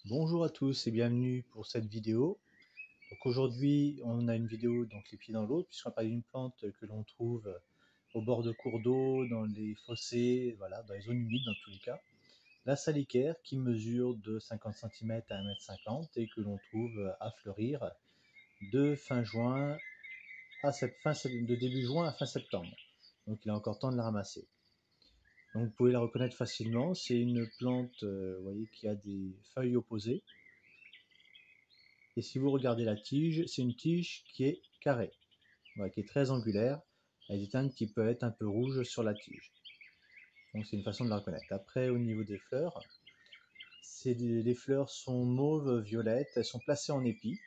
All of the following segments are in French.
Bonjour à tous et bienvenue pour cette vidéo. Donc aujourd'hui, on a une vidéo donc les pieds dans l'eau, puisqu'on parle d'une plante que l'on trouve au bord de cours d'eau, dans les fossés, voilà, dans les zones humides dans tous les cas. La salicaire qui mesure de 50 cm à 1,50 m et que l'on trouve à fleurir de fin juin à de début juin à fin septembre. Donc il est encore temps de la ramasser. Donc vous pouvez la reconnaître facilement, c'est une plante vous voyez, qui a des feuilles opposées. Et si vous regardez la tige, c'est une tige qui est carrée, voilà, qui est très angulaire, avec des teintes qui peuvent être un peu rouges sur la tige. Donc c'est une façon de la reconnaître. Après, au niveau des fleurs, les fleurs sont mauves, violettes, elles sont placées en épi.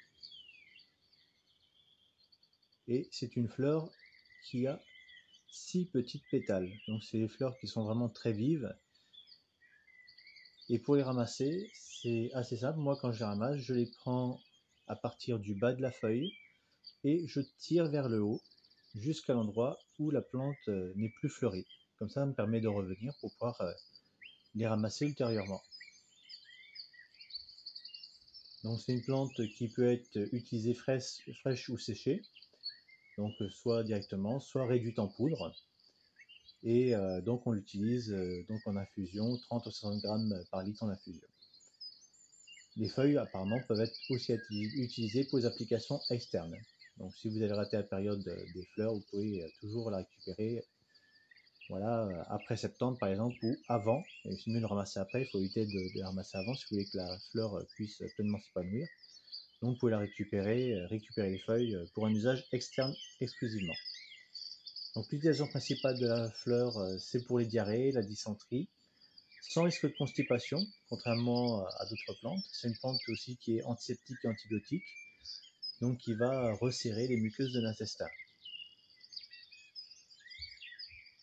Et c'est une fleur qui a 6 petites pétales. Donc c'est des fleurs qui sont vraiment très vives. Et pour les ramasser, c'est assez simple. Moi, quand je les ramasse, je les prends à partir du bas de la feuille et je tire vers le haut jusqu'à l'endroit où la plante n'est plus fleurie. Comme ça me permet de revenir pour pouvoir les ramasser ultérieurement. Donc c'est une plante qui peut être utilisée fraîche ou séchée, donc soit directement, soit réduite en poudre. Et donc on l'utilise donc en infusion, 30 ou 60 grammes par litre en infusion. Les feuilles apparemment peuvent être aussi utilisées pour les applications externes. Donc si vous avez raté la période des fleurs, vous pouvez toujours la récupérer, voilà, après septembre par exemple, ou avant. Et c'est mieux de le ramasser après, il faut éviter de la ramasser avant si vous voulez que la fleur puisse pleinement s'épanouir. Donc vous pouvez la récupérer les feuilles pour un usage externe exclusivement. Donc l'utilisation principale de la fleur, c'est pour les diarrhées, la dysenterie, sans risque de constipation, contrairement à d'autres plantes. C'est une plante aussi qui est antiseptique et antibiotique, donc qui va resserrer les muqueuses de l'intestin.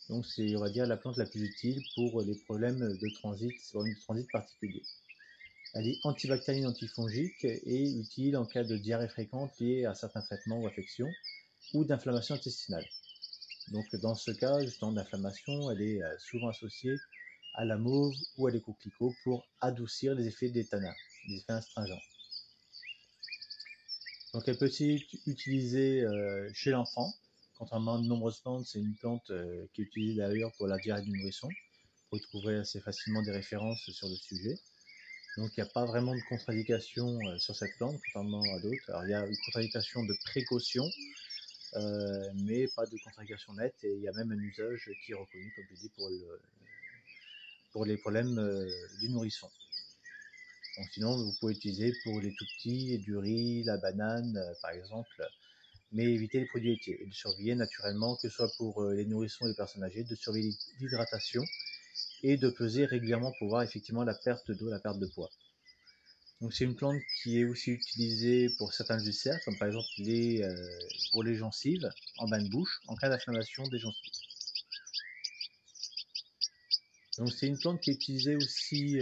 Donc c'est, on va dire, la plante la plus utile pour les problèmes de transit particuliers. Elle est antibactérienne, antifongique et utile en cas de diarrhée fréquente liée à certains traitements ou affections ou d'inflammation intestinale. Donc dans ce cas, justement d'inflammation, elle est souvent associée à la mauve ou à les coquelicots pour adoucir les effets des tanins, les effets astringents. Donc elle peut aussi être utilisée chez l'enfant. Contrairement à de nombreuses plantes, c'est une plante qui est utilisée d'ailleurs pour la diarrhée du nourrisson. Vous trouverez assez facilement des références sur le sujet. Donc il n'y a pas vraiment de contre-indication sur cette plante, contrairement à d'autres. Alors il y a une contre-indication de précaution, mais pas de contre-indication nette. Et il y a même un usage qui est reconnu, comme je dis, pour les problèmes du nourrisson. Donc sinon, vous pouvez utiliser pour les tout petits, du riz, la banane, par exemple, mais éviter les produits laitiers et de surveiller naturellement, que ce soit pour les nourrissons et les personnes âgées, de surveiller l'hydratation et de peser régulièrement pour voir effectivement la perte d'eau, la perte de poids. Donc c'est une plante qui est aussi utilisée pour certains ulcères, comme par exemple pour les gencives, en bain de bouche, en cas d'inflammation des gencives. Donc c'est une plante qui est utilisée aussi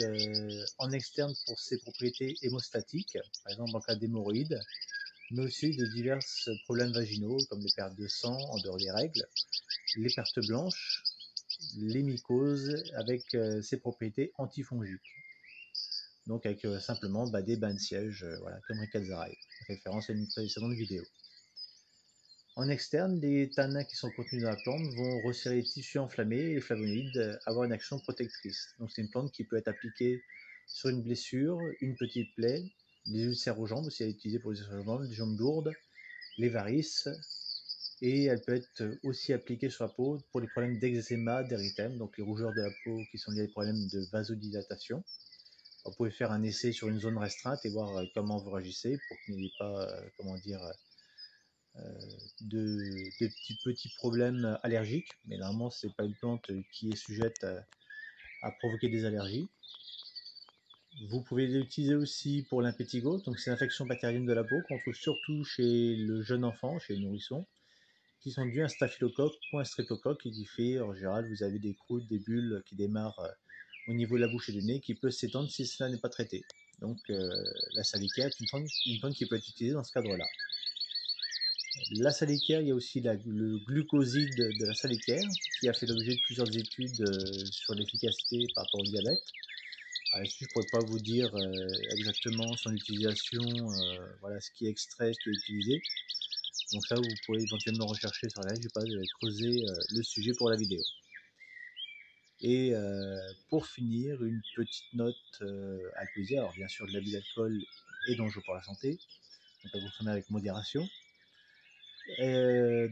en externe pour ses propriétés hémostatiques, par exemple en cas d'hémorroïdes, mais aussi de divers problèmes vaginaux comme les pertes de sang en dehors des règles, les pertes blanches, les mycoses avec ses propriétés antifongiques. Donc avec simplement des bains de siège, voilà, comme Ricalzaraï, référence à une précédente vidéo. En externe, les tanins qui sont contenus dans la plante vont resserrer les tissus enflammés et les flavonoïdes avoir une action protectrice. Donc c'est une plante qui peut être appliquée sur une blessure, une petite plaie, les ulcères aux jambes, aussi elle est utilisée pour les ulcères aux jambes, les jambes lourdes, les varices, et elle peut être aussi appliquée sur la peau pour les problèmes d'eczéma, d'érythème, donc les rougeurs de la peau qui sont liées à des problèmes de vasodilatation. Vous pouvez faire un essai sur une zone restreinte et voir comment vous réagissez pour qu'il n'y ait pas, de petits problèmes allergiques, mais normalement c'est pas une plante qui est sujette à provoquer des allergies. Vous pouvez l'utiliser aussi pour l'impétigo, donc c'est l'infection bactérienne de la peau qu'on trouve surtout chez le jeune enfant, chez les nourrissons, qui sont dus à un staphylocoque ou un streptocoque et qui fait, en général, vous avez des croûtes, des bulles qui démarrent au niveau de la bouche et du nez qui peuvent s'étendre si cela n'est pas traité. Donc la salicaire est une plante qui peut être utilisée dans ce cadre-là. La salicaire, il y a aussi le glucoside de la salicaire qui a fait l'objet de plusieurs études sur l'efficacité par rapport au diabète. Alors là-dessus, je pourrais pas vous dire exactement son utilisation, voilà, ce qui est extrait, ce qui est utilisé. Donc ça, vous pouvez éventuellement rechercher sur la je vais pas creuser le sujet pour la vidéo. Et pour finir, une petite note alcoolisée. Alors bien sûr, de l'abus d'alcool est dangereux pour la santé, donc à consommer avec modération. Le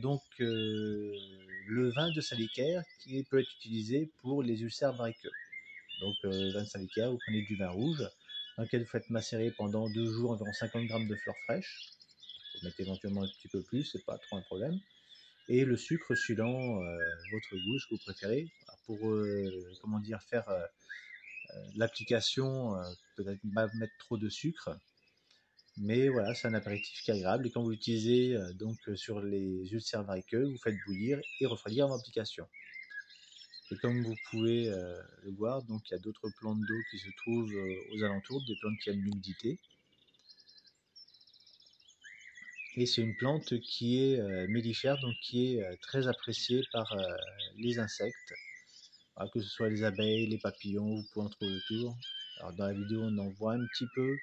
vin de Salicaire qui peut être utilisé pour les ulcères variqueux. Donc vin de Salicaire, vous prenez du vin rouge, dans lequel vous faites macérer pendant 2 jours environ 50 grammes de fleurs fraîches. Vous mettez éventuellement un petit peu plus, c'est pas trop un problème. Et le sucre suivant votre goût, ce que vous préférez. Alors pour comment dire, faire l'application, peut-être pas mettre trop de sucre, mais voilà, c'est un apéritif qui est agréable. Et quand vous l'utilisez sur les ulcères variqueux, vous faites bouillir et refroidir en application. Et comme vous pouvez le voir, donc il y a d'autres plantes d'eau qui se trouvent aux alentours, des plantes qui aiment l'humidité. Et c'est une plante qui est mellifère, donc qui est très appréciée par les insectes. Que ce soit les abeilles, les papillons, vous pouvez en trouver autour. Alors dans la vidéo, on en voit un petit peu,